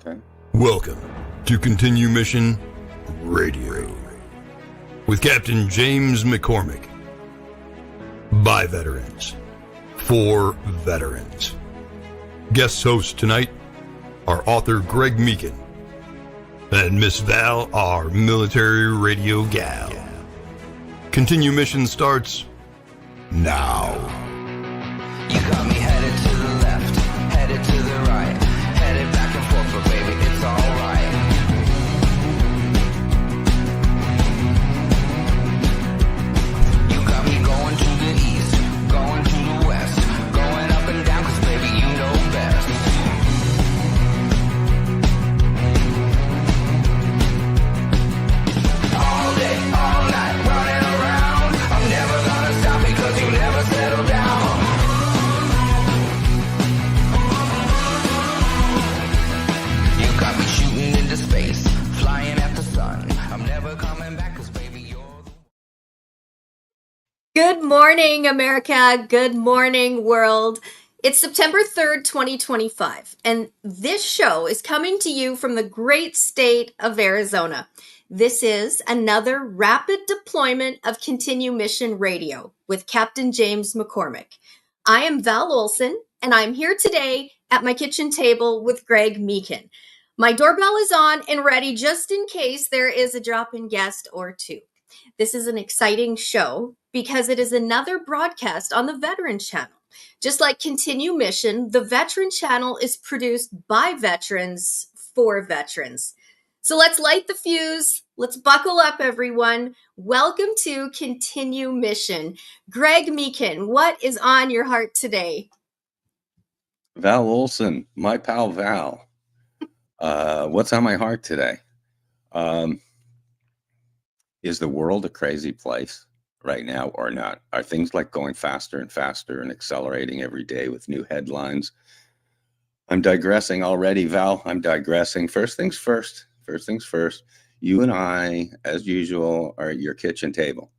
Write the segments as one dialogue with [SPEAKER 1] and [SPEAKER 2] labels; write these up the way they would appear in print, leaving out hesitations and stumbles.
[SPEAKER 1] Okay.
[SPEAKER 2] Welcome to Continue Mission Radio with Captain James McCormick. By veterans, for veterans. Guest host tonight, our author Greg Meekin, and Miss Val, our military radio gal. Continue Mission starts now.
[SPEAKER 3] You got me headed to the left, headed to the right, headed back and forth, but baby, it's alright. You got me going to the east, going to the west, going up and down, cause baby, you know best. All day, all night, running around, I'm never gonna stop because you never settle down. You got me shooting into space, flying at the sun. I'm never coming back, cause baby, you're the
[SPEAKER 4] Good morning, America. Good morning, world. It's September 3rd, 2025, and this show is coming to you from the great state of Arizona. This is another rapid deployment of Continue Mission Radio with Captain James McCormick. I am Val Olson, and I'm here today at my kitchen table with Greg Meekin. My doorbell is on and ready just in case there is a drop-in guest or two. This is an exciting show because it is another broadcast on the Veteran Channel. Just like Continue Mission, the Veteran Channel is produced by veterans for veterans. So let's light the fuse. Let's buckle up, everyone. Welcome to Continue Mission. Greg Meekin, what is on your heart today?
[SPEAKER 1] Val Olson, my pal Val. What's on my heart today? Is the world a crazy place right now or not? Are things like going faster and faster and accelerating every day with new headlines? I'm digressing already, Val. I'm digressing. First things first. First things first. You and I, as usual, are at your kitchen table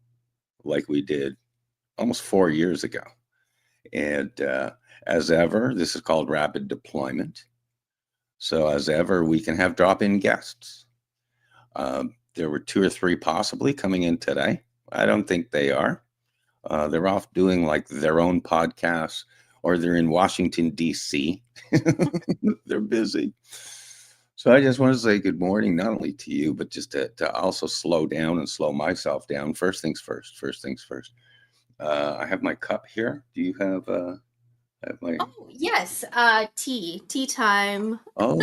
[SPEAKER 1] like we did almost 4 years ago. And as ever, this is called rapid deployment. So as ever, we can have drop-in guests. There were 2 or 3 possibly coming in today. I don't think they are. They're off doing like their own podcasts, or they're in Washington, D.C. They're busy. So I just want to say good morning, not only to you, but just to also slow down and slow myself down. First things first. First things first. I have my cup here. Do you have my...
[SPEAKER 4] Oh, yes, tea time.
[SPEAKER 1] Oh,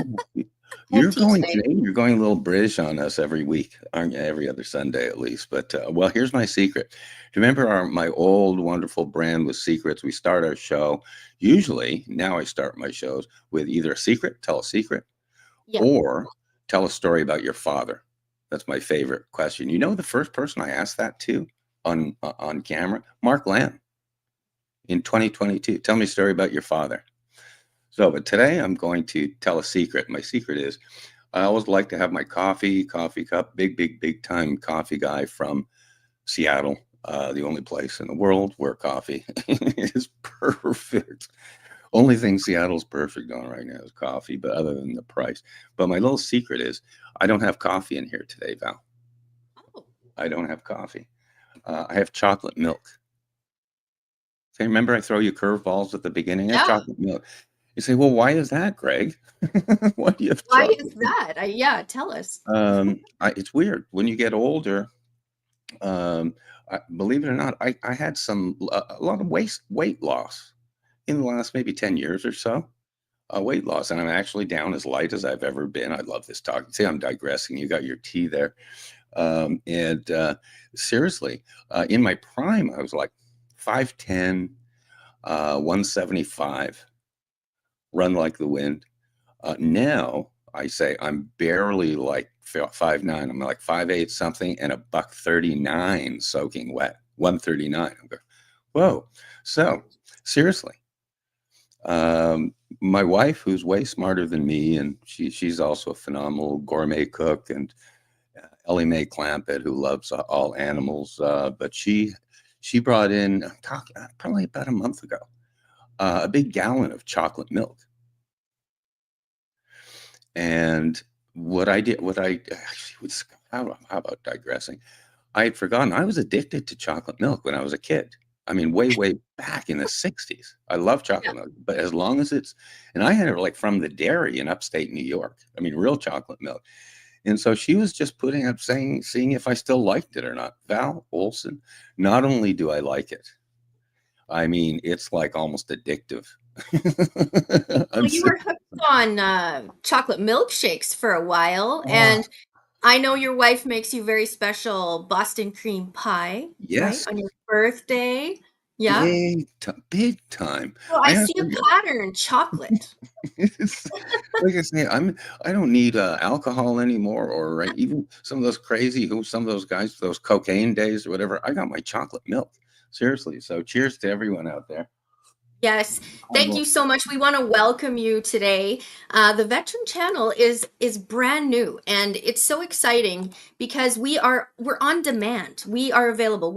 [SPEAKER 1] you're going a little British on us every week, aren't you? Every other Sunday at least. But well, here's my secret. Do you remember my old wonderful brand with secrets? We start our show. Usually, now I start my shows with either a secret, tell a secret, or tell a story about your father. That's my favorite question. You know, the first person I asked that to on camera, Mark Lamb, in 2022. Tell me a story about your father. So, but today I'm going to tell a secret. My secret is I always like to have my coffee cup, big time coffee guy from Seattle, the only place in the world where coffee is perfect. Only thing Seattle's perfect on right now is coffee, but other than the price. But my little secret is I don't have coffee in here today, Val.
[SPEAKER 4] Oh.
[SPEAKER 1] I don't have coffee. I have chocolate milk. So remember I throw you curveballs at the beginning? I have chocolate milk. You say, well, why is that, Greg? Why do you have chocolate?
[SPEAKER 4] Is that? Tell us.
[SPEAKER 1] It's weird. When you get older, believe it or not, I had a lot of weight loss in the last maybe 10 years or so. Weight loss, and I'm actually down as light as I've ever been. I love this talk. See, I'm digressing. You got your tea there. Seriously, in my prime, I was like 5'10", 175, run like the wind. Now I say I'm barely like 5'9". I'm like 5'8" something and $139 soaking wet. 139. I'm going, whoa. So seriously, my wife, who's way smarter than me, and she's also a phenomenal gourmet cook, and Ellie Mae Clampett, who loves all animals, but she brought in, probably about a month ago, a big gallon of chocolate milk. And what I actually was, how about digressing? I had forgotten I was addicted to chocolate milk when I was a kid. I mean, way back in the 60s. I love
[SPEAKER 4] Yeah.
[SPEAKER 1] chocolate milk, but as long as and I had it like from the dairy in upstate New York. I mean, real chocolate milk. And so she was just putting up seeing if I still liked it or not. Val Olson, not only do I like it, I mean, it's like almost addictive. I'm
[SPEAKER 4] Well, you
[SPEAKER 1] so,
[SPEAKER 4] were hooked on chocolate milkshakes for a while,
[SPEAKER 1] oh,
[SPEAKER 4] and I know your wife makes you very special Boston cream pie, right?
[SPEAKER 1] yes,
[SPEAKER 4] On your birthday. Yeah.
[SPEAKER 1] big time.
[SPEAKER 4] So
[SPEAKER 1] I
[SPEAKER 4] I
[SPEAKER 1] have
[SPEAKER 4] see a
[SPEAKER 1] to,
[SPEAKER 4] pattern, chocolate.
[SPEAKER 1] it's, like I say, I don't need alcohol anymore, or right, even some of those some of those guys, those cocaine days or whatever. I got my chocolate milk. Seriously. So cheers to everyone out there.
[SPEAKER 4] Yes,
[SPEAKER 1] I'm
[SPEAKER 4] thank
[SPEAKER 1] going,
[SPEAKER 4] you so much. We want to welcome you today. The Veteran Channel is brand new, and it's so exciting because we're on demand. We are available.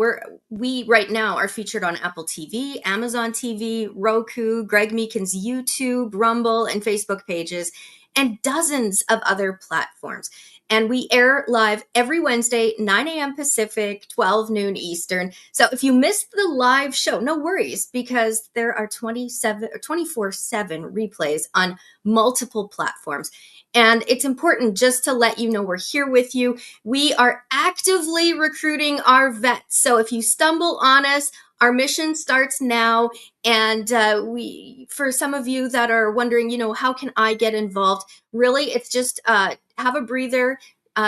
[SPEAKER 4] We right now are featured on Apple TV, Amazon TV, Roku, Greg Meekin's YouTube, Rumble, and Facebook pages, and dozens of other platforms. And we air live every Wednesday, 9 a.m. Pacific, 12 noon Eastern. So if you missed the live show, no worries, because there are 27 or 24/7 replays on multiple platforms. And it's important just to let you know we're here with you. We are actively recruiting our vets. So if you stumble on us, our mission starts now. And for some of you that are wondering, how can I get involved? Really, it's just have a breather,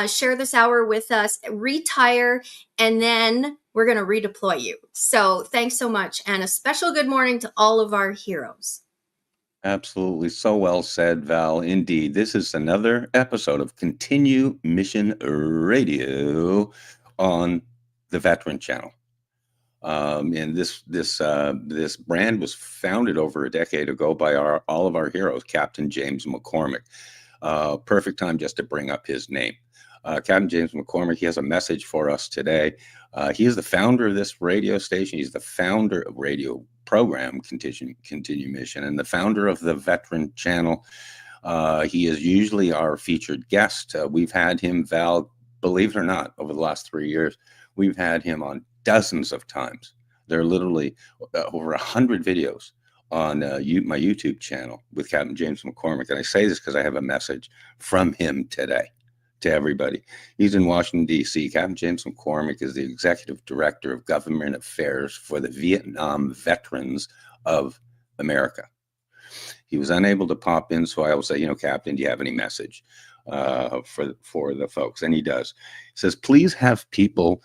[SPEAKER 4] share this hour with us, retire, and then we're going to redeploy you. So thanks so much. And a special good morning to all of our heroes.
[SPEAKER 1] absolutely. So well said, Val. Indeed. This is another episode of Continue Mission Radio on the Veteran Channel. And this brand was founded over a decade ago by all of our heroes, Captain James McCormick. Perfect time just to bring up his name. Captain James McCormick, he has a message for us today. He is the founder of this radio station. He's the founder of radio program Continue Mission, and the founder of the Veteran Channel. He is usually our featured guest. We've had him, Val, believe it or not, over the last 3 years, we've had him on dozens of times. There are literally over 100 videos on my YouTube channel with Captain James McCormick. And I say this because I have a message from him today to everybody. He's in Washington, D.C. Captain James McCormick is the Executive Director of Government Affairs for the Vietnam Veterans of America. He was unable to pop in, so I will say, Captain, do you have any message for the folks? And he does. He says, please have people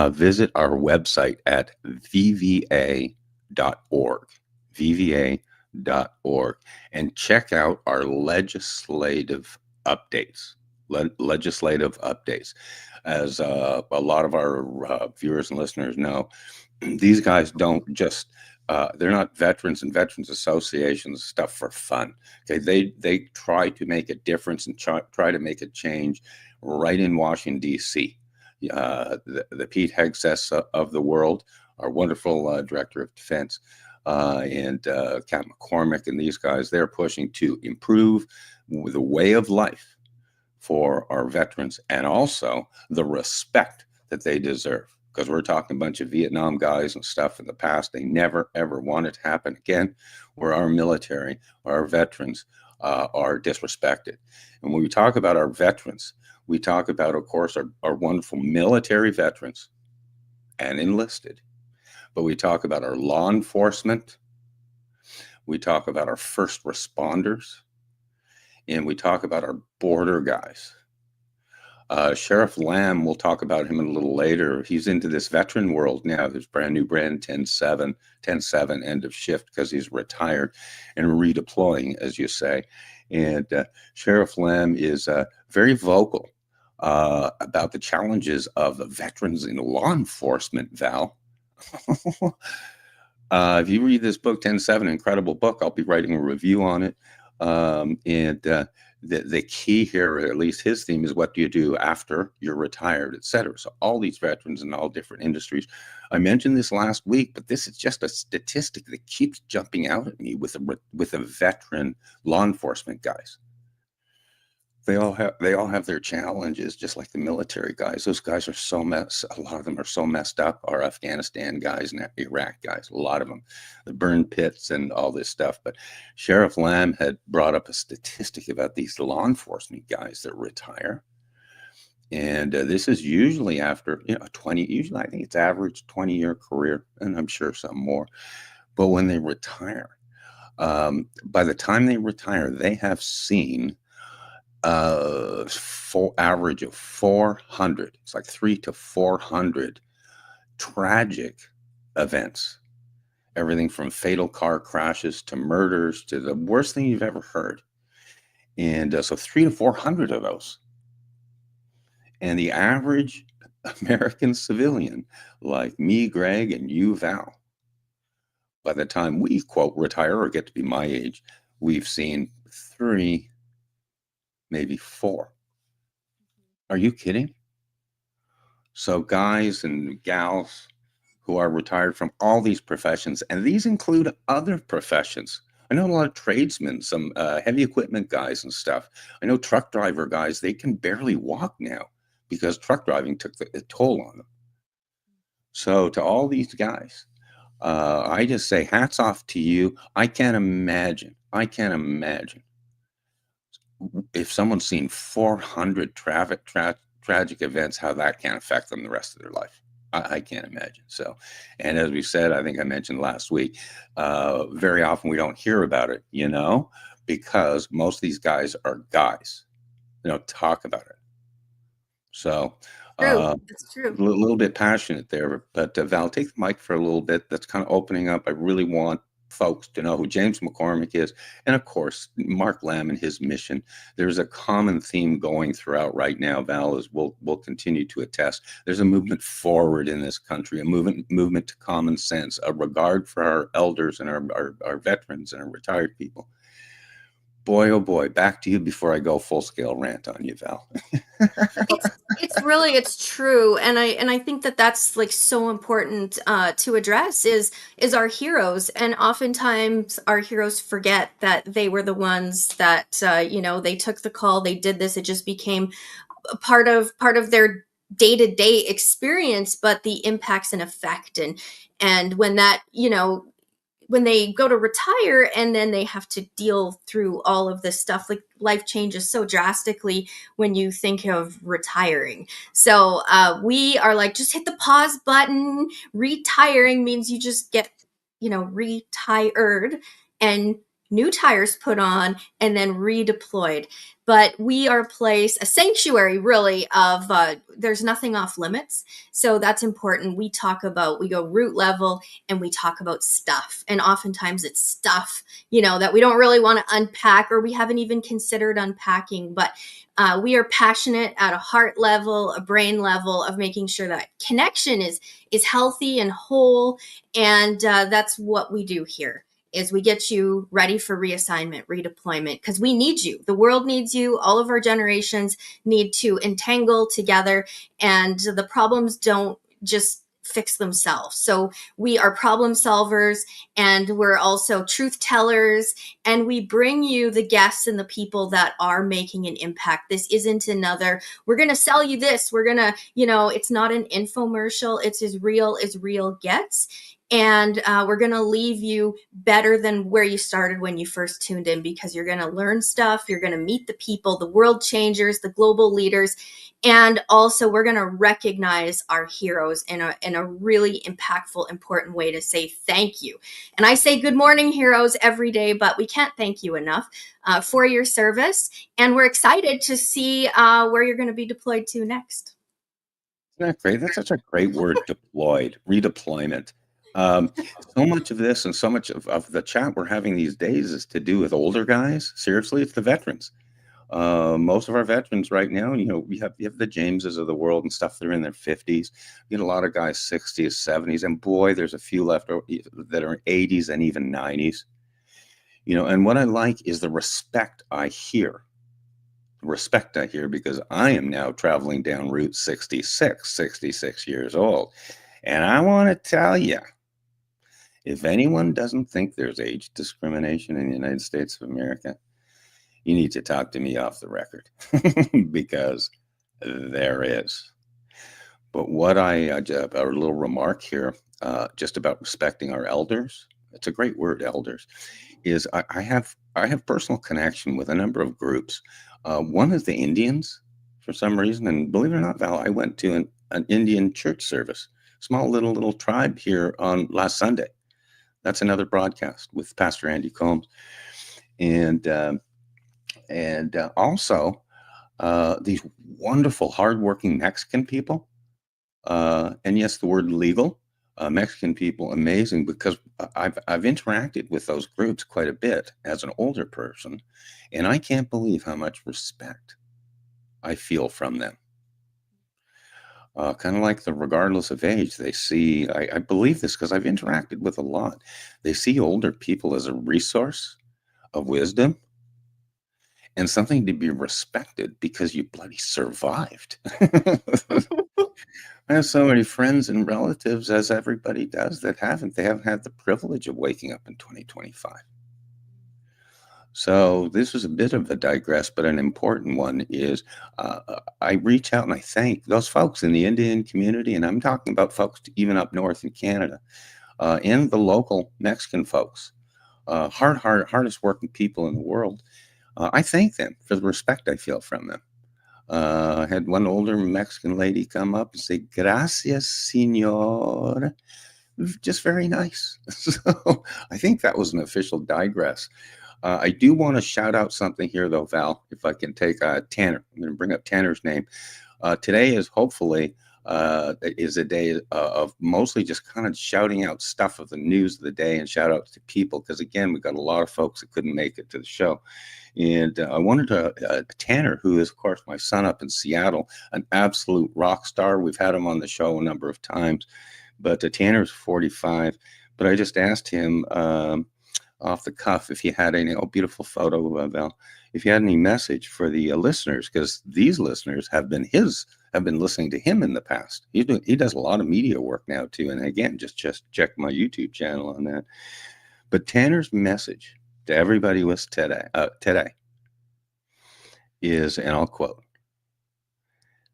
[SPEAKER 1] visit our website at vva.org, vva.org, and check out our legislative updates. As a lot of our viewers and listeners know, these guys don't just they're not veterans and veterans associations stuff for fun. Okay, they try to make a difference and try to make a change right in Washington, D.C. The Pete Hegseth of the world, our wonderful director of defense, and Captain McCormick and these guys, they're pushing to improve the way of life for our veterans and also the respect that they deserve. Because we're talking a bunch of Vietnam guys and stuff in the past. They never, ever want it to happen again, where our military, our veterans are disrespected. And when we talk about our veterans, we talk about, of course, our wonderful military veterans and enlisted. But we talk about our law enforcement. We talk about our first responders. And we talk about our border guys. Sheriff Lamb, we'll talk about him a little later. He's into this veteran world now. There's brand new brand 10-7 end of shift because he's retired and redeploying, as you say. And Sheriff Lamb is very vocal about the challenges of the veterans in law enforcement, Val. If you read this book, 10-7, incredible book, I'll be writing a review on it. The key here, or at least his theme, is what do you do after you're retired, et cetera. So all these veterans in all different industries. I mentioned this last week, but this is just a statistic that keeps jumping out at me with the veteran law enforcement guys. they all have their challenges, just like the military guys. Those guys are a lot of them are so messed up. Our Afghanistan guys and Iraq guys, a lot of them, the burn pits and all this stuff. But Sheriff Lamb had brought up a statistic about these law enforcement guys that retire. And this is usually after 20, usually I think it's average 20-year career, and I'm sure some more. But when they retire, by the time they retire, they have seen full average of 400. It's like 300 to 400 tragic events. Everything from fatal car crashes to murders to the worst thing you've ever heard. And so 300 to 400 of those. And the average American civilian, like me, Greg, and you, Val, by the time we, quote, retire or get to be my age, we've seen 3, maybe 4. Are you kidding? So guys and gals who are retired from all these professions, and these include other professions. I know a lot of tradesmen, some heavy equipment guys and stuff. I know truck driver guys, they can barely walk now because truck driving took the toll on them. So to all these guys, I just say hats off to you. I can't imagine if someone's seen 400 tragic events, how that can affect them the rest of their life. I can't imagine. So, and as we said, I think I mentioned last week, very often we don't hear about it, because most of these guys are guys. They don't talk about it. So,
[SPEAKER 4] True. That's
[SPEAKER 1] a
[SPEAKER 4] true.
[SPEAKER 1] little bit passionate there, but Val, take the mic for a little bit. That's kind of opening up. I really want folks to know who James McCormick is, and of course, Mark Lamb and his mission. There's a common theme going throughout right now, Val, as we'll continue to attest. There's a movement forward in this country, a movement to common sense, a regard for our elders and our veterans and our retired people. Boy, oh boy, back to you before I go full-scale rant on you, Val.
[SPEAKER 4] It's true, and I think that that's like so important to address is our heroes, and oftentimes our heroes forget that they were the ones that they took the call, they did this, it just became a part of their day-to-day experience, but the impacts and effect and when that when they go to retire and then they have to deal through all of this stuff, like life changes so drastically when you think of retiring. So we are like, just hit the pause button. Retiring means you just get retired and new tires put on and then redeployed. But we are a sanctuary really of there's nothing off limits. So that's important. We go root level and we talk about stuff. And oftentimes it's stuff, that we don't really want to unpack or we haven't even considered unpacking. But we are passionate at a heart level, a brain level of making sure that connection is healthy and whole. And that's what we do here. Is we get you ready for reassignment, redeployment, because we need you. The world needs you. All of our generations need to entangle together, and the problems don't just fix themselves. So we are problem solvers, and we're also truth tellers, and we bring you the guests and the people that are making an impact. This isn't we're going to sell you this. We're going to, it's not an infomercial. It's as real gets. And we're going to leave you better than where you started when you first tuned in, because you're going to learn stuff. You're going to meet the people, the world changers, the global leaders. And also we're going to recognize our heroes in a really impactful, important way to say thank you. And I say good morning, heroes, every day, but we can't thank you enough for your service. And we're excited to see where you're going to be deployed to next.
[SPEAKER 1] Isn't that great? That's such a great word, deployed, redeployment. So much of this and so much of the chat we're having these days is to do with older guys. Seriously, it's the veterans. Most of our veterans right now, you have the Jameses of the world and stuff. They're in their 50s. You get a lot of guys 60s, 70s, and boy, there's a few left that are 80s and even 90s. And what I like is the respect I hear. Because I am now traveling down Route 66 years old. And I want to tell you, if anyone doesn't think there's age discrimination in the United States of America, you need to talk to me off the record because there is. But what a little remark here, just about respecting our elders. It's a great word, elders. Is I have personal connection with a number of groups. One is the Indians, for some reason, and believe it or not, Val, I went to an Indian church service, small little tribe here on last Sunday. That's another broadcast with Pastor Andy Combs, and also these wonderful, hardworking Mexican people. And yes, the word legal, Mexican people, amazing, because I've interacted with those groups quite a bit as an older person, and I can't believe how much respect I feel from them. Kind of like the regardless of age, they see, I believe this because I've interacted with a lot. They see older people as a resource of wisdom and something to be respected because you bloody survived. I have so many friends and relatives, as everybody does, that haven't. They haven't had the privilege of waking up in 2025. So this is a bit of a digress, but an important one is I reach out and I thank those folks in the Indian community, and I'm talking about folks even up north in Canada, and the local Mexican folks, hardest working people in the world. I thank them for the respect I feel from them. I had one older Mexican lady come up and say, "Gracias, señor." Just very nice. So I think that was an official digress. I do want to shout out something here, though, Val, if I can take Tanner. I'm going to bring up Tanner's name. Today is hopefully is a day of mostly just kind of shouting out stuff of the news of the day and shout out to people because, again, we've got a lot of folks that couldn't make it to the show. And I wanted to, Tanner, who is, of course, my son up in Seattle, an absolute rock star. We've had him on the show a number of times, but Tanner's 45. But I just asked him off the cuff if he had any, beautiful photo, Val, if he had any message for the listeners, because these listeners have been listening to him in the past. He does a lot of media work now, too. And again, just check my YouTube channel on that. But Tanner's message to everybody was today is, and I'll quote,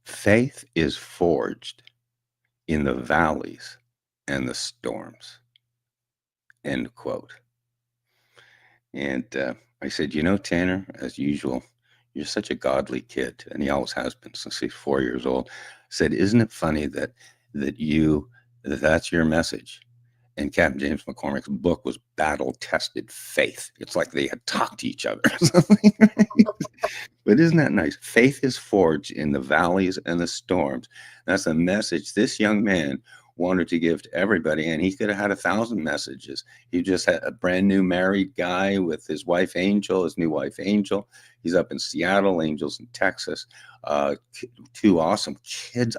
[SPEAKER 1] "Faith is forged in the valleys and the storms," end quote. And I said, Tanner, as usual, you're such a godly kid, and he always has been since he's 4 years old. I said, isn't it funny that's your message? And Captain James McCormick's book was battle-tested faith. It's like they had talked to each other or something. But isn't that nice? Faith is forged in the valleys and the storms. That's a message this young man wanted to give to everybody, and he could have had 1,000 messages. He just had a brand new married guy with his wife Angel, his new wife Angel. He's up in Seattle, Angel's in Texas. Two awesome kids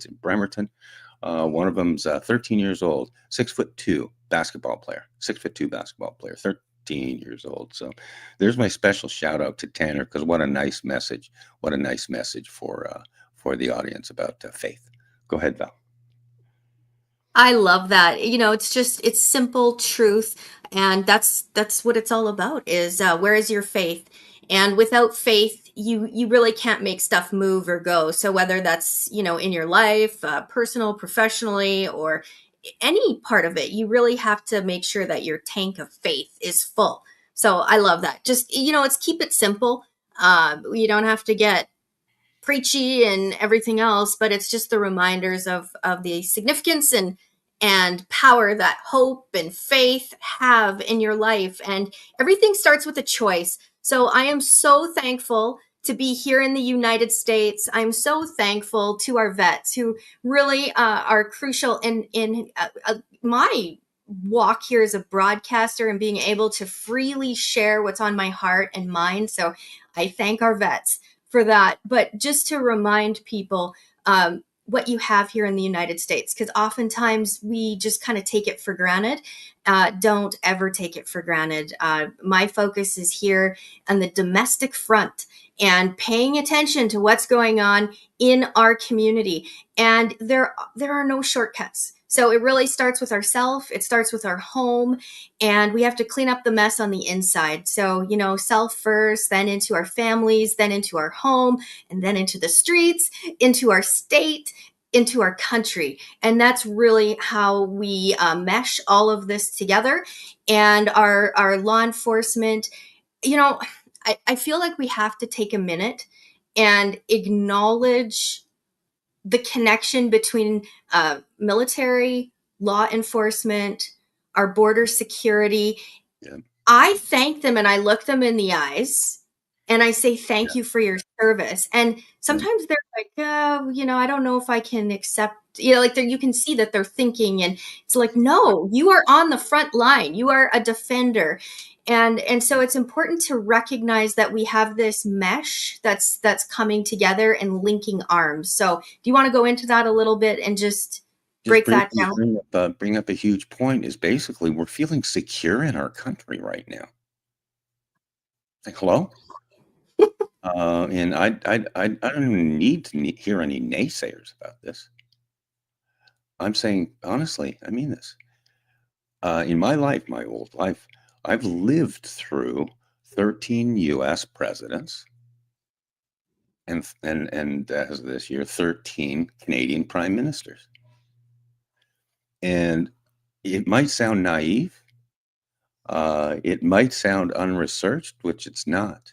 [SPEAKER 1] in Bremerton. One of them's 13 years old, 6'2" basketball player, 13 years old. So there's my special shout out to Tanner, because what a nice message for the audience about faith. Go ahead, Val.
[SPEAKER 4] I love that. It's simple truth. And that's what it's all about is where is your faith? And without faith, you really can't make stuff move or go. So whether that's, in your life, personal, professionally, or any part of it, you really have to make sure that your tank of faith is full. So I love that. Just, it's keep it simple. You don't have to get preachy and everything else, but it's just the reminders of the significance and power that hope and faith have in your life. And everything starts with a choice. So I am so thankful to be here in the United States. I'm so thankful to our vets who really are crucial in my walk here as a broadcaster and being able to freely share what's on my heart and mind. So I thank our vets for that. But just to remind people what you have here in the United States, because oftentimes we just kind of take it for granted. Don't ever take it for granted. My focus is here on the domestic front and paying attention to what's going on in our community. And there are no shortcuts. So it really starts with ourself. It starts with our home, and we have to clean up the mess on the inside. So, self first, then into our families, then into our home, and then into the streets, into our state, into our country. And that's really how we mesh all of this together. And our law enforcement, you know, I feel like we have to take a minute and acknowledge the connection between military, law enforcement, our border security.
[SPEAKER 1] Yeah.
[SPEAKER 4] I thank them and I look them in the eyes and I say, thank you for your service. And
[SPEAKER 1] Yeah.
[SPEAKER 4] sometimes they're like, I don't know if I can accept, like you can see that they're thinking, and it's like, no, you are on the front line. You are a defender. And so it's important to recognize that we have this mesh that's coming together and linking arms. So do you want to go into that a little bit and just
[SPEAKER 1] Just
[SPEAKER 4] break that down?
[SPEAKER 1] bring up a huge point is basically we're feeling secure in our country right now. Like, hello? And I don't even need to hear any naysayers about this. I'm saying, honestly, I mean this. In my life, my old life, I've lived through 13 U.S. presidents and as of this year, 13 Canadian prime ministers. And it might sound naive. It might sound unresearched, which it's not.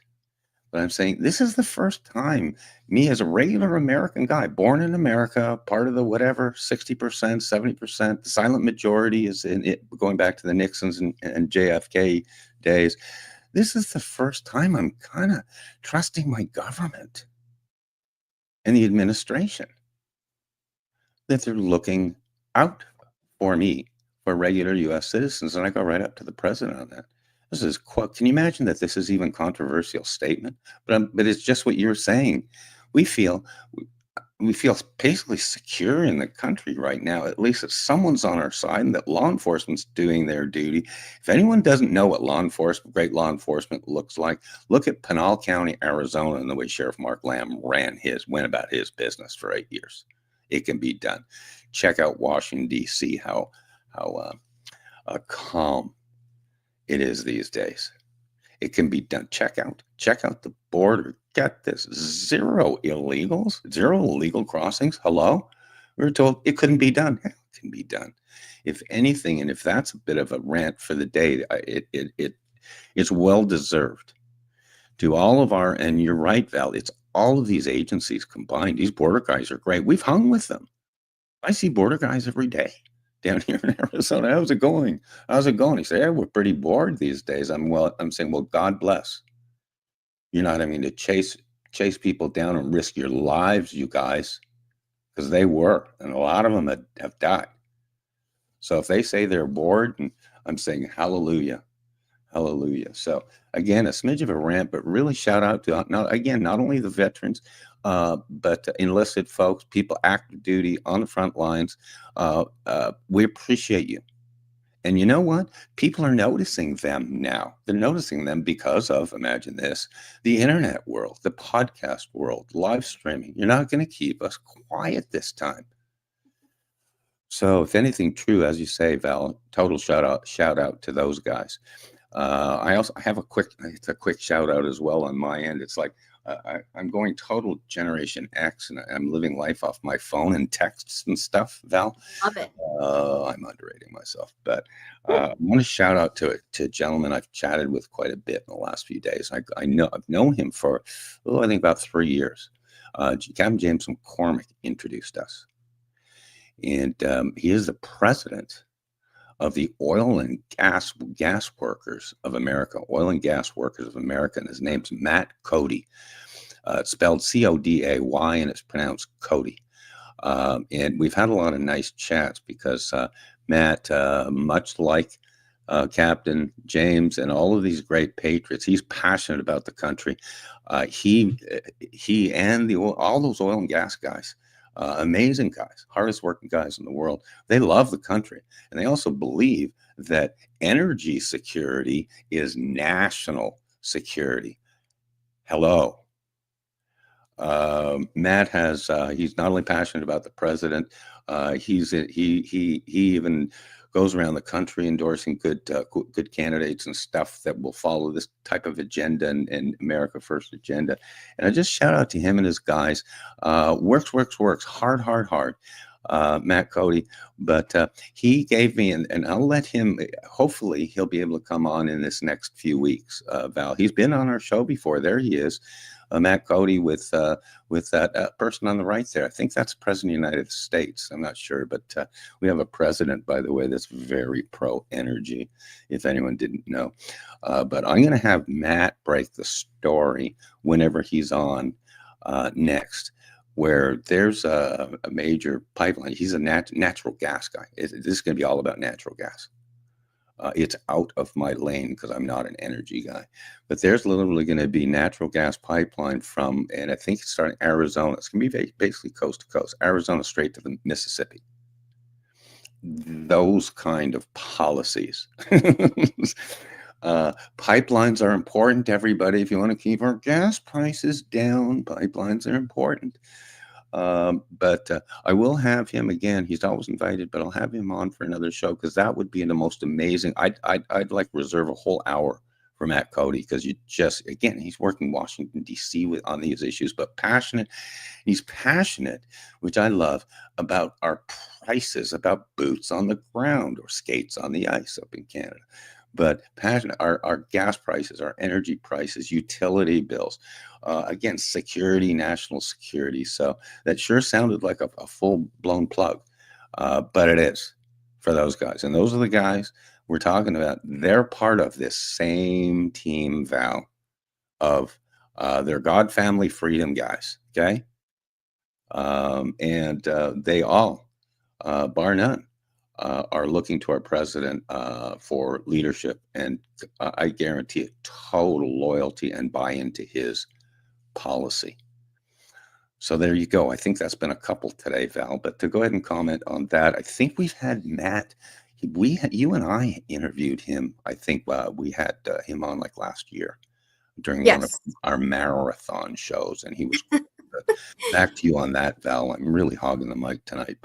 [SPEAKER 1] But I'm saying this is the first time me as a regular American guy, born in America, part of the whatever, 60%, 70%, the silent majority is in it, going back to the Nixons and JFK days. This is the first time I'm kind of trusting my government and the administration that they're looking out for me, for regular U.S. citizens. And I go right up to the president on that. This is quote. Can you imagine that this is even controversial statement? But it's just what you're saying. We feel basically secure in the country right now. At least that someone's on our side and that law enforcement's doing their duty. If anyone doesn't know what great law enforcement looks like, look at Pinal County, Arizona, and the way Sheriff Mark Lamb went about his business for 8 years. It can be done. Check out Washington, D.C., how calm it is these days. It can be done. Check out the border. Get this. Zero illegal crossings. Hello? We were told it couldn't be done. Hell, it can be done. If anything, and if that's a bit of a rant for the day, it's well deserved. To all of and you're right, Val, it's all of these agencies combined. These border guys are great. We've hung with them. I see border guys every day down here in Arizona. How's it going? He said, yeah, we're pretty bored these days. I'm saying, well, God bless. You're not having to chase people down and risk your lives, you guys, because they were, and a lot of them have died. So if they say they're bored, and I'm saying hallelujah. Hallelujah. So again, a smidge of a rant, but really shout out to not only the veterans, but enlisted folks, people active duty on the front lines. We appreciate you. And you know what? People are noticing them now. They're noticing them because of, imagine this, the internet world, the podcast world, live streaming. You're not going to keep us quiet this time. So if anything true, as you say, Val, total shout out to those guys. I have a quick shout out as well on my end. It's like I'm going total Generation X, and I'm living life off my phone and texts and stuff. Val,
[SPEAKER 4] Love it.
[SPEAKER 1] I'm underrating myself, but I want to shout out to a gentleman I've chatted with quite a bit in the last few days. I've known him for I think about 3 years. Captain James McCormick introduced us, and he is the president of the Oil and Gas Workers of America, and his name's Matt Cody. It's spelled Coday, and it's pronounced Cody. And we've had a lot of nice chats because Matt, much like Captain James and all of these great patriots, he's passionate about the country. He and all those oil and gas guys, amazing guys, hardest working guys in the world. They love the country, and they also believe that energy security is national security. Hello. Matt has he's not only passionate about the president, he even goes around the country endorsing good candidates and stuff that will follow this type of agenda and America First agenda. And I just shout out to him and his guys. Works hard. Matt Cody, but he gave me, and I'll let him, hopefully he'll be able to come on in this next few weeks. Val, he's been on our show before. There he is. Matt Cody with that person on the right there. I think that's the President of the United States. I'm not sure, but we have a president, by the way, that's very pro-energy, if anyone didn't know. But I'm going to have Matt break the story whenever he's on next, where there's a major pipeline. He's a natural gas guy. This is going to be all about natural gas. It's out of my lane because I'm not an energy guy, but there's literally going to be natural gas pipeline from, and I think it's starting Arizona. It's going to be basically coast to coast, Arizona straight to the Mississippi. Those kind of policies. Pipelines are important, everybody. If you want to keep our gas prices down, pipelines are important. But I will have him again. He's always invited, but I'll have him on for another show because that would be the most amazing. I'd like reserve a whole hour for Matt Cody because he's working Washington D.C. on these issues, but passionate. He's passionate, which I love, about our prices, about boots on the ground or skates on the ice up in Canada. But passionate, our gas prices, our energy prices, utility bills, again, security, national security. So that sure sounded like a full-blown plug, but it is for those guys. And those are the guys we're talking about. They're part of this same team, Val, of they're God Family Freedom guys, okay? And they all, bar none, are looking to our president for leadership, and I guarantee it, total loyalty and buy-in to his policy. So there you go. I think that's been a couple today, Val. But to go ahead and comment on that, I think we've had Matt. You and I interviewed him. I think we had him on like last year during one of our marathon shows, and he was. Back to you on that, Val. I'm really hogging the mic today,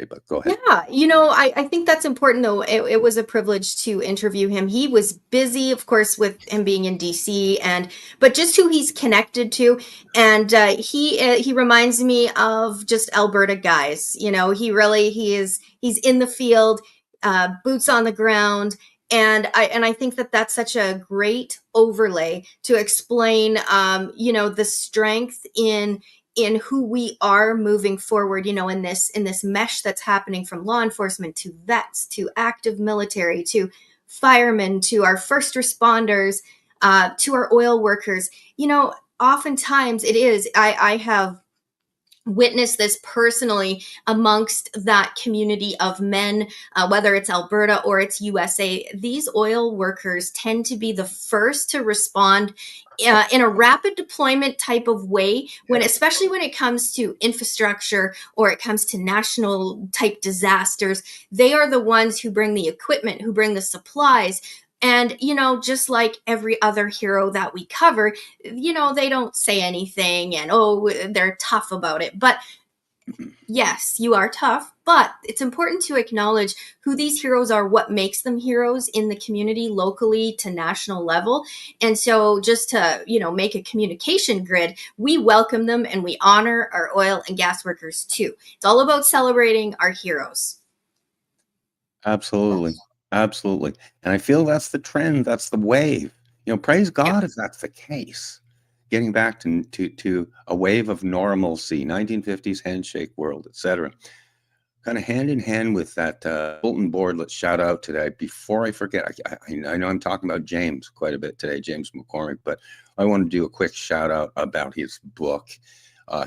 [SPEAKER 1] but go ahead.
[SPEAKER 4] Yeah, I think that's important, though. It was a privilege to interview him. He was busy, of course, with him being in DC, but just who he's connected to, and he reminds me of just Alberta guys. He's in the field, boots on the ground. And I think that that's such a great overlay to explain, the strength in who we are moving forward, in this mesh that's happening from law enforcement to vets, to active military, to firemen, to our first responders, to our oil workers. Oftentimes it is, I have witnessed this personally amongst that community of men, whether it's Alberta or it's USA. These oil workers tend to be the first to respond in a rapid deployment type of way, especially when it comes to infrastructure or it comes to national type disasters. They are the ones who bring the equipment, who bring the supplies. And, just like every other hero that we cover, they don't say anything and, they're tough about it. But yes, you are tough, but it's important to acknowledge who these heroes are, what makes them heroes in the community, locally to national level. And so just to, make a communication grid, we welcome them and we honor our oil and gas workers too. It's all about celebrating our heroes.
[SPEAKER 1] Absolutely. Absolutely. And I feel that's the trend. That's the wave. Praise God if that's the case. Getting back to a wave of normalcy, 1950s handshake world, etc. Kind of hand in hand with that bulletin board. Let's shout out today. Before I forget, I know I'm talking about James quite a bit today, James McCormick, but I want to do a quick shout out about his book,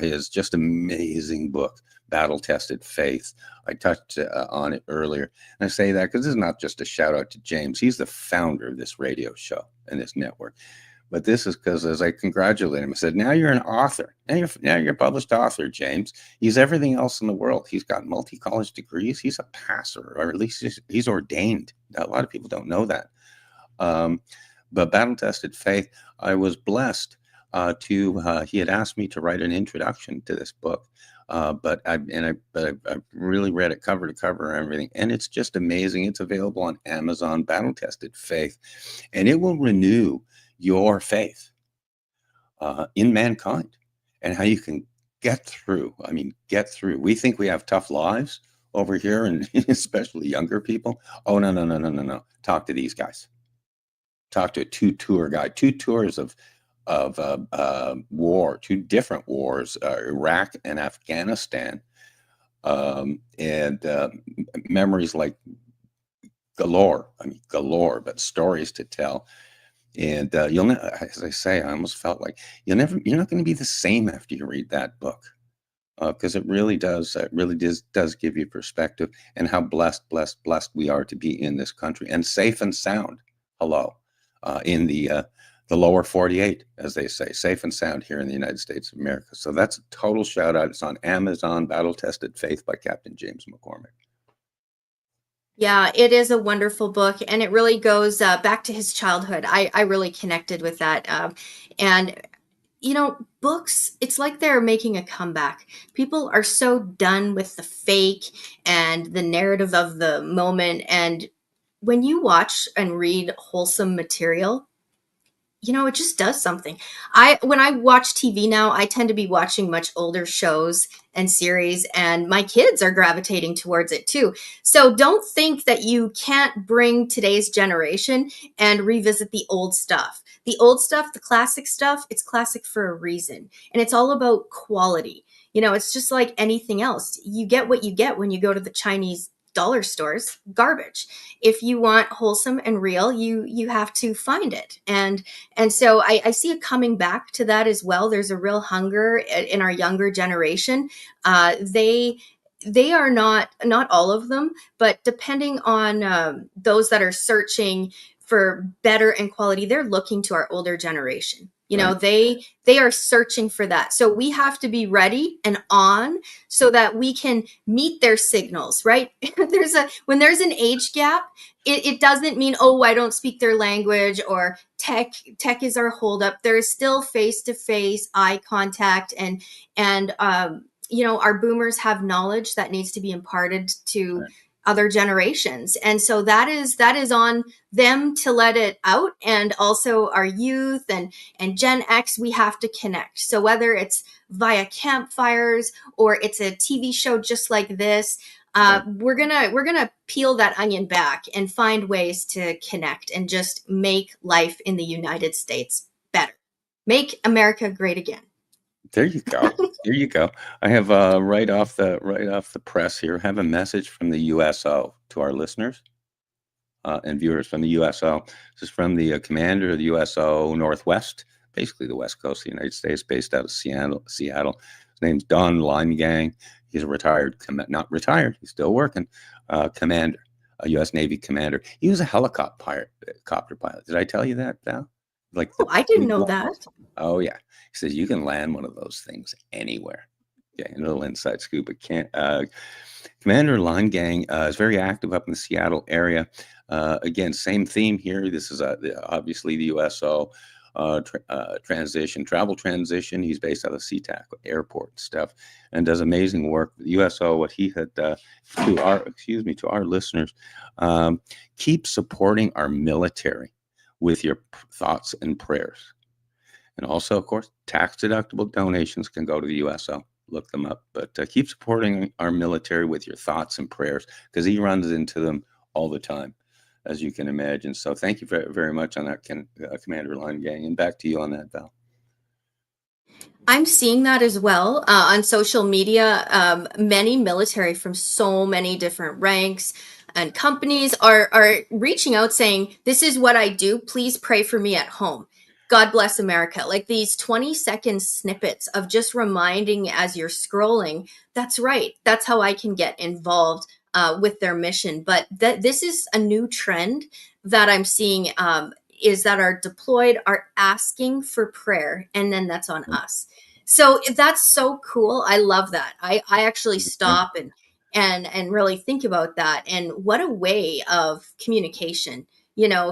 [SPEAKER 1] his just amazing book, Battle Tested Faith. I touched on it earlier. And I say that because this is not just a shout out to James. He's the founder of this radio show and this network. But this is because as I congratulated him, I said, now you're an author. Now you're a published author, James. He's everything else in the world. He's got multi-college degrees. He's a pastor, or at least he's ordained. A lot of people don't know that. But Battle Tested Faith, I was blessed he had asked me to write an introduction to this book. I've really read it cover to cover and everything, and it's just amazing. It's available on Amazon, Battle Tested Faith, and it will renew your faith in mankind and how you can get through. I mean, get through. We think we have tough lives over here, and especially younger people. Oh, no, no, no, no, no, no. Talk to these guys. Talk to a two-tour guide, 2 tours of war, 2 different wars, Iraq and Afghanistan, and memories like galore. I mean, galore, but stories to tell. And you'll, as I say, I almost felt like you're not going to be the same after you read that book, because it really does give you perspective and how blessed we are to be in this country and safe and sound. Hello, in the lower 48, as they say, safe and sound here in the United States of America. So that's a total shout out. It's on Amazon, Battle Tested Faith by Captain James McCormick.
[SPEAKER 4] Yeah, it is a wonderful book, and it really goes back to his childhood. I really connected with that. And, books, it's like they're making a comeback. People are so done with the fake and the narrative of the moment. And when you watch and read wholesome material, it just does something. When I watch TV now, I tend to be watching much older shows and series, and my kids are gravitating towards it too. So don't think that you can't bring today's generation and revisit the old stuff. The old stuff, the classic stuff, it's classic for a reason. And it's all about quality. It's just like anything else. You get what you get when you go to the Chinese dollar stores. Garbage. If you want wholesome and real, you have to find it. And so I see it coming back to that as well. There's a real hunger in our younger generation. They are not all of them, but depending on those that are searching for better and quality, they're looking to our older generation.
[SPEAKER 1] Right.
[SPEAKER 4] They are searching for that. So we have to be ready and on so that we can meet their signals, right? When there's an age gap, it doesn't mean, oh, I don't speak their language or tech is our holdup. There is still face-to-face eye contact, and our boomers have knowledge that needs to be imparted to
[SPEAKER 1] Right.
[SPEAKER 4] other generations. And so that is on them to let it out. And also our youth and Gen X, we have to connect. So whether it's via campfires or it's a TV show just like this,
[SPEAKER 1] Right.
[SPEAKER 4] we're gonna peel that onion back and find ways to connect and just make life in the United States better. Make America great again.
[SPEAKER 1] There you go. There you go. I have right off the press here. Have a message from the USO to our listeners and viewers from the USO. This is from the commander of the USO Northwest, basically the West Coast of the United States, based out of Seattle. His name's Don Linegang. He's a not retired. He's still working. Commander, a U.S. Navy commander. He was a helicopter pilot. Did I tell you that, Val? Like
[SPEAKER 4] Oh, I didn't know that.
[SPEAKER 1] Oh yeah. He says you can land one of those things anywhere. Yeah, a little inside scoop. Commander Linegang is very active up in the Seattle area. Again, same theme here. This is obviously the USO travel transition. He's based out of SeaTac Airport and stuff, and does amazing work. The USO, what he had to our listeners, keep supporting our military with your thoughts and prayers. And also, of course, tax-deductible donations can go to the USO. Look them up. But keep supporting our military with your thoughts and prayers, because he runs into them all the time, as you can imagine. So thank you very, very much on that, Commander Linegang. And back to you on that, Val.
[SPEAKER 4] I'm seeing that as well on social media. Many military from so many different ranks and companies are reaching out saying, this is what I do. Please pray for me at home. God bless America. Like these 20-second snippets of just reminding as you're scrolling, that's right. That's how I can get involved with their mission. But this is a new trend that I'm seeing is that our deployed are asking for prayer, and then that's on us. So that's so cool. I love that. I actually stop and really think about that. And what a way of communication,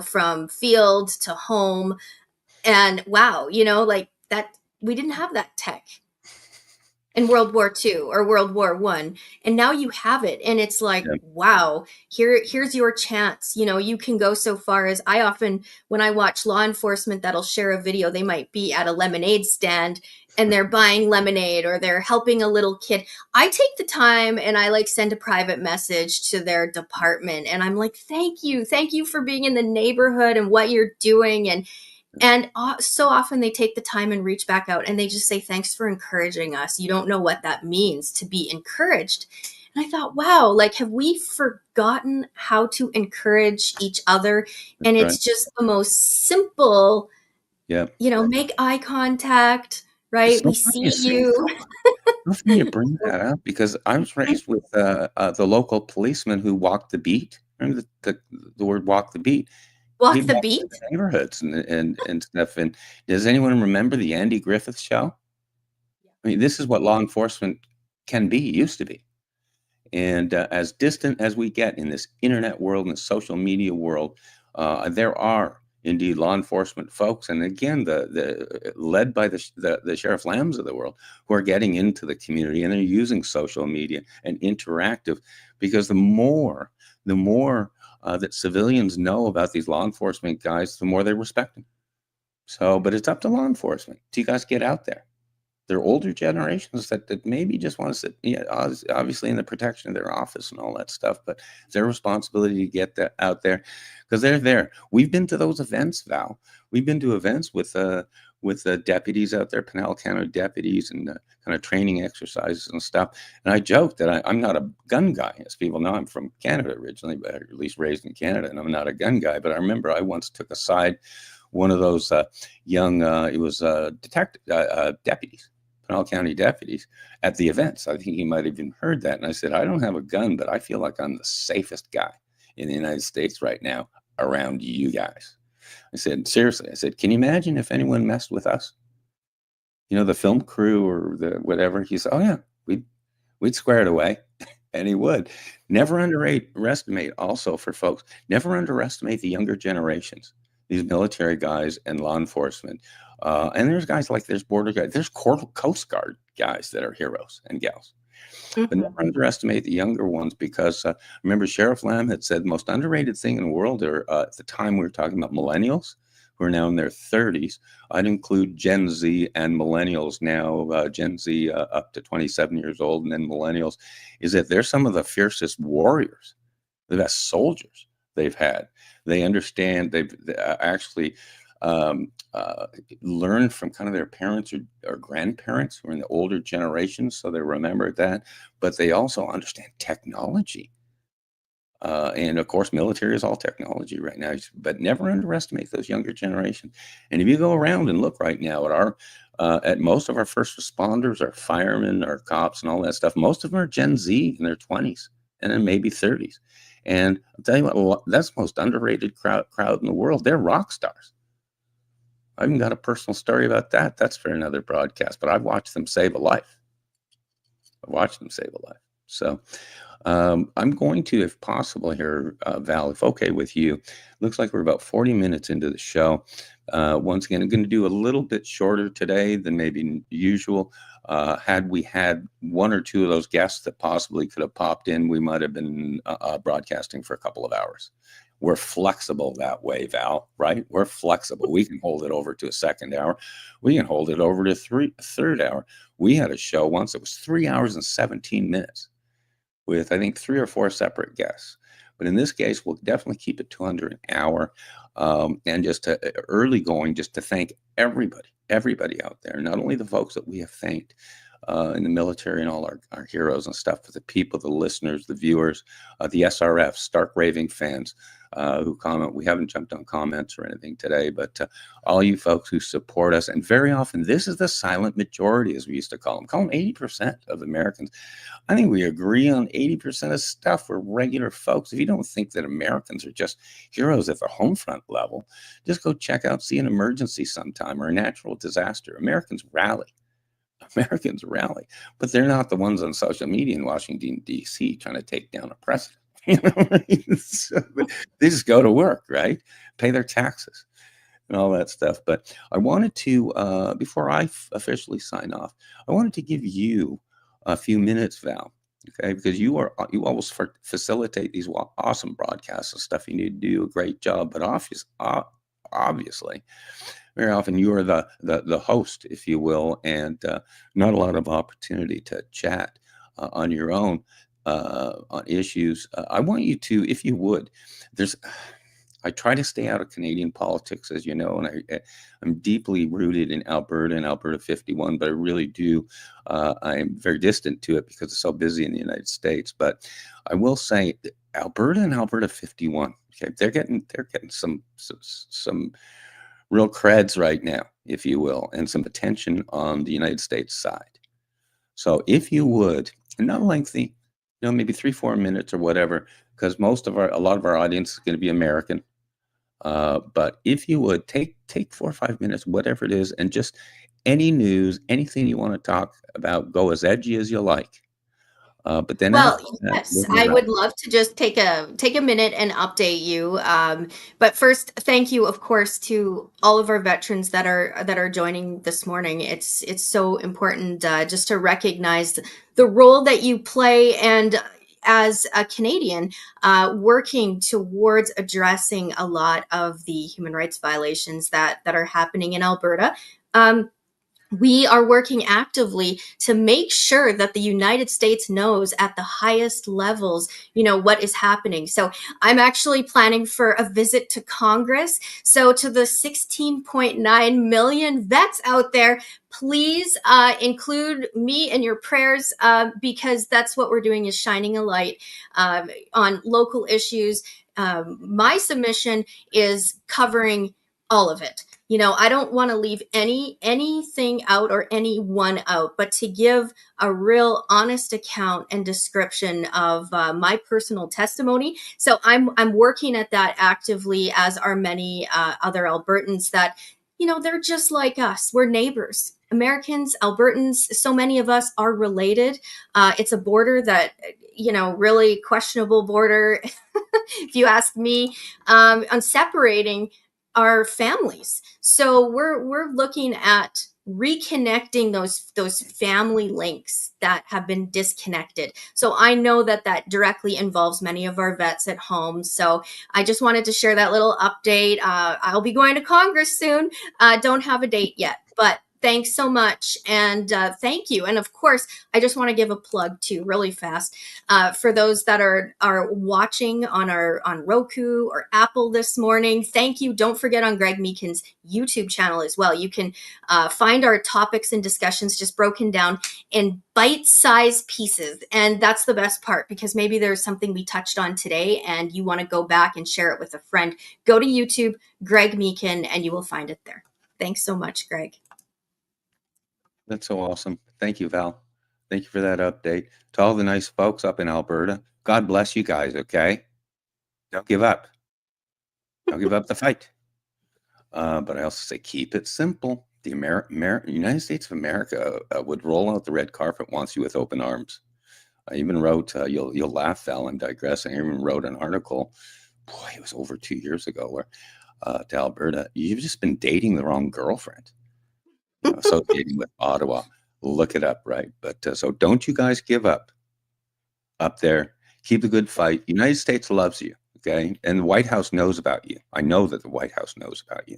[SPEAKER 4] from field to home. And wow, like that we didn't have that tech in World War II or World War One, and now you have it, and it's like,
[SPEAKER 1] Yeah.
[SPEAKER 4] wow, here's your chance. You can go so far as I often, when I watch law enforcement that'll share a video, they might be at a lemonade stand and they're buying lemonade or they're helping a little kid. I take the time and I like send a private message to their department, and I'm like, thank you for being in the neighborhood and what you're doing, and so often they take the time and reach back out and they just say, thanks for encouraging us. You don't know what that means to be encouraged. And I thought, wow, like, have we forgotten how to encourage each other? And
[SPEAKER 1] Right.
[SPEAKER 4] it's just the most simple,
[SPEAKER 1] Yeah.
[SPEAKER 4] make eye contact, right?
[SPEAKER 1] It's so
[SPEAKER 4] We
[SPEAKER 1] funny
[SPEAKER 4] see
[SPEAKER 1] you say
[SPEAKER 4] you.
[SPEAKER 1] so funny you bring that up because I was raised with the local policeman who walked the beat. Remember the word "walk the beat"?
[SPEAKER 4] Walk
[SPEAKER 1] He'd
[SPEAKER 4] the
[SPEAKER 1] walk
[SPEAKER 4] beat.
[SPEAKER 1] through the neighborhoods and stuff. And does anyone remember the Andy Griffith Show? I mean, this is what law enforcement can be, used to be. And as distant as we get in this internet world and the social media world, there are indeed law enforcement folks, and again, the led by the Sheriff Lambs of the world, who are getting into the community and they're using social media and interactive, because the more that civilians know about these law enforcement guys, the more they respect them. So, but it's up to law enforcement. So you guys get out there. They're older generations that maybe just want to sit, yeah, obviously in the protection of their office and all that stuff, but it's their responsibility to get that out there because they're there. We've been to those events, Val. We've been to events with the deputies out there, Pinal County deputies, and kind of training exercises and stuff. And I joke that I'm not a gun guy. As people know, I'm from Canada originally, but at least raised in Canada, and I'm not a gun guy. But I remember I once took aside one of those young, it was deputies. Pinal County deputies at the events. I think he might have even heard that. And I said, I don't have a gun, but I feel like I'm the safest guy in the United States right now around you guys. I said, seriously, I said, can you imagine if anyone messed with us? The film crew or the whatever. He said, oh yeah, we'd square it away. And he would. Never underestimate also for folks, never underestimate the younger generations, these military guys and law enforcement. And there's guys like there's border guys, there's Coast Guard guys that are heroes and gals. But
[SPEAKER 4] Mhm.
[SPEAKER 1] never underestimate the younger ones because remember Sheriff Lamb had said the most underrated thing in the world are at the time we were talking about millennials who are now in their 30s. I'd include Gen Z and millennials now, Gen Z up to 27 years old, and then millennials, is that they're some of the fiercest warriors, the best soldiers they've had. They understand, they've actually learned from kind of their parents or grandparents who are in the older generations, so they remember that, but they also understand technology. And of course, military is all technology right now, but never underestimate those younger generations. And if you go around and look right now at most of our first responders, our firemen, our cops, and all that stuff, most of them are Gen Z in their 20s and then maybe 30s. And I'll tell you what, that's the most underrated crowd in the world. They're rock stars. I even got a personal story about that. That's for another broadcast, but I've watched them save a life. So I'm going to, if possible here, Val, if okay with you, looks like we're about 40 minutes into the show. Once again, I'm going to do a little bit shorter today than maybe usual. Had we had one or two of those guests that possibly could have popped in, we might have been broadcasting for a couple of hours. We're flexible that way, Val, right? We're flexible. We can hold it over to a second hour. We can hold it over to a third hour. We had a show once that was 3 hours and 17 minutes with, I think, 3 or 4 separate guests. But in this case, we'll definitely keep it to under an hour. And just to early going, just to thank everybody out there, not only the folks that we have thanked in the military and all our heroes and stuff, but the people, the listeners, the viewers, the SRF, Stark Raving fans who comment. We haven't jumped on comments or anything today, but all you folks who support us. And very often, this is the silent majority, as we used to call them 80% of Americans. I think we agree on 80% of stuff. We're regular folks. If you don't think that Americans are just heroes at the home front level, just go check out, see an emergency sometime or a natural disaster. Americans rally, but they're not the ones on social media in Washington, D.C. trying to take down a president. So they just go to work, right? Pay their taxes. and all that stuff. But I wanted to, before I officially sign off, I wanted to give you a few minutes, Val, okay? Because you always facilitate these awesome broadcasts and stuff. You need to do a great job, but obviously, very often you are the host, if you will, and not a lot of opportunity to chat on your own on issues. I want you to, if you would, I try to stay out of Canadian politics, as you know, and I'm deeply rooted in Alberta and Alberta 51, but I really do. I'm very distant to it because it's so busy in the United States. But I will say, that Alberta and Alberta 51, okay, they're getting some real creds right now, if you will, and some attention on the United States side. So if you would, and not lengthy, maybe 3-4 minutes or whatever, because a lot of our audience is going to be American. But if you would take 4 or 5 minutes, whatever it is, and just any news, anything you want to talk about, go as edgy as you like. But then
[SPEAKER 4] Well,
[SPEAKER 1] after that,
[SPEAKER 4] yes,
[SPEAKER 1] we'll
[SPEAKER 4] I
[SPEAKER 1] wrap.
[SPEAKER 4] would love to just take a minute and update you. But first, thank you, of course, to all of our veterans that are joining this morning. It's so important just to recognize the role that you play, and as a Canadian, working towards addressing a lot of the human rights violations that are happening in Alberta. We are working actively to make sure that the United States knows at the highest levels, what is happening. So I'm actually planning for a visit to Congress. So to the 16.9 million vets out there, please include me in your prayers, because that's what we're doing, is shining a light on local issues. My submission is covering all of it. I don't want to leave anything out or anyone out, but to give a real honest account and description of my personal testimony. So I'm working at that actively, as are many other Albertans that, they're just like us. We're neighbors. Americans, Albertans, so many of us are related. It's a border that, really questionable border, if you ask me, on separating our families. So we're looking at reconnecting those family links that have been disconnected. So I know that directly involves many of our vets at home. So I just wanted to share that little update. I'll be going to Congress soon. Don't have a date yet, but thanks so much. And thank you. And of course, I just want to give a plug too, really fast, for those that are watching on Roku or Apple this morning. Thank you. Don't forget, on Greg Meekin's YouTube channel as well, you can find our topics and discussions just broken down in bite-sized pieces. And that's the best part, because maybe there's something we touched on today and you want to go back and share it with a friend. Go to YouTube, Greg Meekin, and you will find it there. Thanks so much, Greg.
[SPEAKER 1] That's so awesome. Thank you, Val. Thank you for that update. To all the nice folks up in Alberta, God bless you guys, okay? Don't give up. Don't give up the fight. But I also say keep it simple. The United States of America would roll out the red carpet, wants you with open arms. I even wrote, you'll laugh, Val, I'm digressing. I even wrote an article, boy, it was over 2 years ago, where to Alberta, you've just been dating the wrong girlfriend. Associating with Ottawa. Look it up, right? But so don't you guys give up there. Keep a good fight. The United States loves you, okay? And the White House knows about you. I know that the White House knows about you.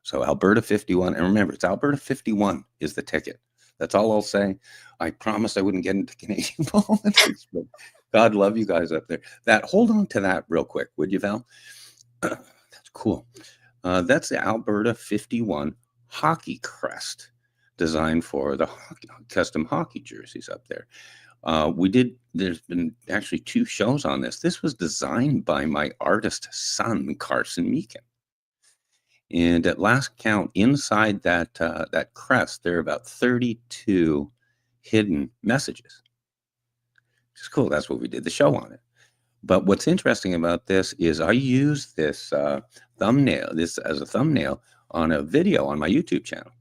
[SPEAKER 1] So Alberta 51, and remember, it's Alberta 51 is the ticket. That's all I'll say. I promised I wouldn't get into Canadian politics, but God love you guys up there. Hold on to that real quick, would you, Val? That's cool. That's the Alberta 51 hockey crest designed for the custom hockey jerseys up there. There's been actually 2 shows on this. This was designed by my artist son, Carson Meekin. And at last count, inside that crest, there are about 32 hidden messages. Which is cool. That's what we did the show on it. But what's interesting about this is I used this thumbnail as a thumbnail on a video on my YouTube channel.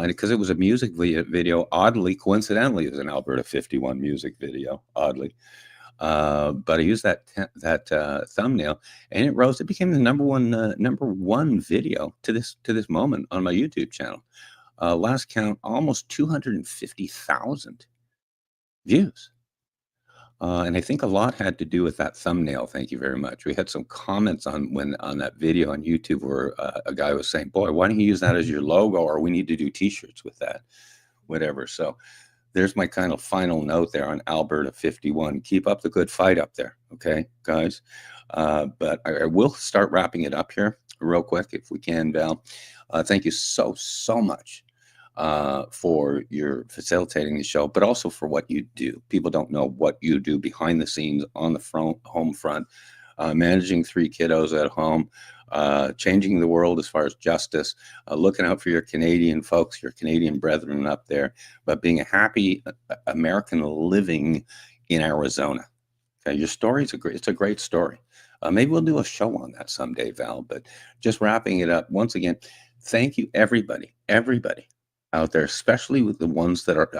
[SPEAKER 1] Because it was a music video, oddly, coincidentally, it was an Alberta 51 music video, oddly. But I used that thumbnail, and it became the number one video to this moment on my YouTube channel. Last count, almost 250,000 views. And I think a lot had to do with that thumbnail. Thank you very much. We had some comments on that video on YouTube where a guy was saying, "Boy, why don't you use that as your logo? Or we need to do T-shirts with that, whatever." So there's my kind of final note there on Alberta 51. Keep up the good fight up there, okay, guys. But I will start wrapping it up here real quick if we can, Val. Thank you so much for your facilitating the show, but also for what you do. People don't know what you do behind the scenes on the home front, managing 3 kiddos at home, changing the world as far as justice, looking out for your Canadian folks, your Canadian brethren up there, but being a happy American living in Arizona. Okay, your story is it's a great story. Maybe we'll do a show on that someday, Val, but just wrapping it up once again, thank you everybody out there, especially with the ones that are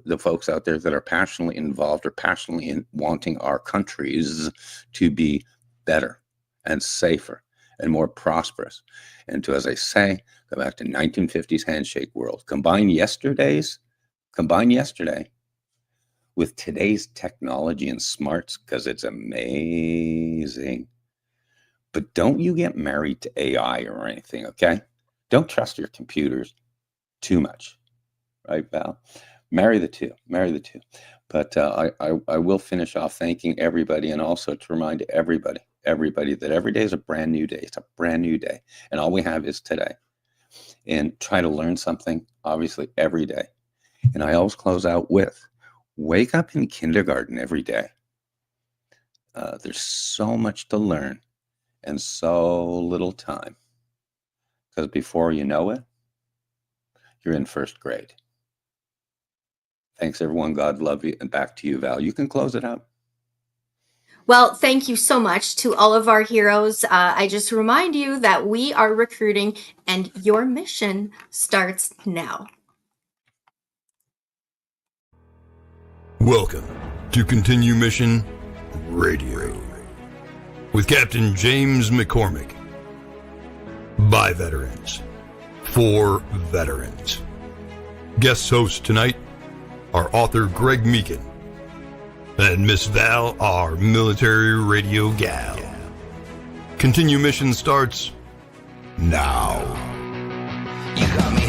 [SPEAKER 1] the folks out there that are passionately involved or passionately in wanting our countries to be better and safer and more prosperous. And to, as I say, go back to 1950s handshake world. Combine yesterday with today's technology and smarts, because it's amazing. But don't you get married to AI or anything, okay? Don't trust your computers too much, right, Val? Marry the two. But I will finish off thanking everybody, and also to remind everybody that every day is a brand new day. It's a brand new day, and all we have is today. And try to learn something, obviously, every day. And I always close out with, wake up in kindergarten every day. There's so much to learn and so little time, because before you know it, you're in first grade. Thanks, everyone. God love you. And back to you, Val. You can close it out.
[SPEAKER 4] Well, thank you so much to all of our heroes. I just remind you that we are recruiting, and your mission starts now.
[SPEAKER 2] Welcome to Continue Mission Radio with Captain James McCormick. By veterans, for veterans. Guest hosts tonight are author Greg Meekin and Miss Val, our military radio gal. Continue Mission starts now.
[SPEAKER 3] You got me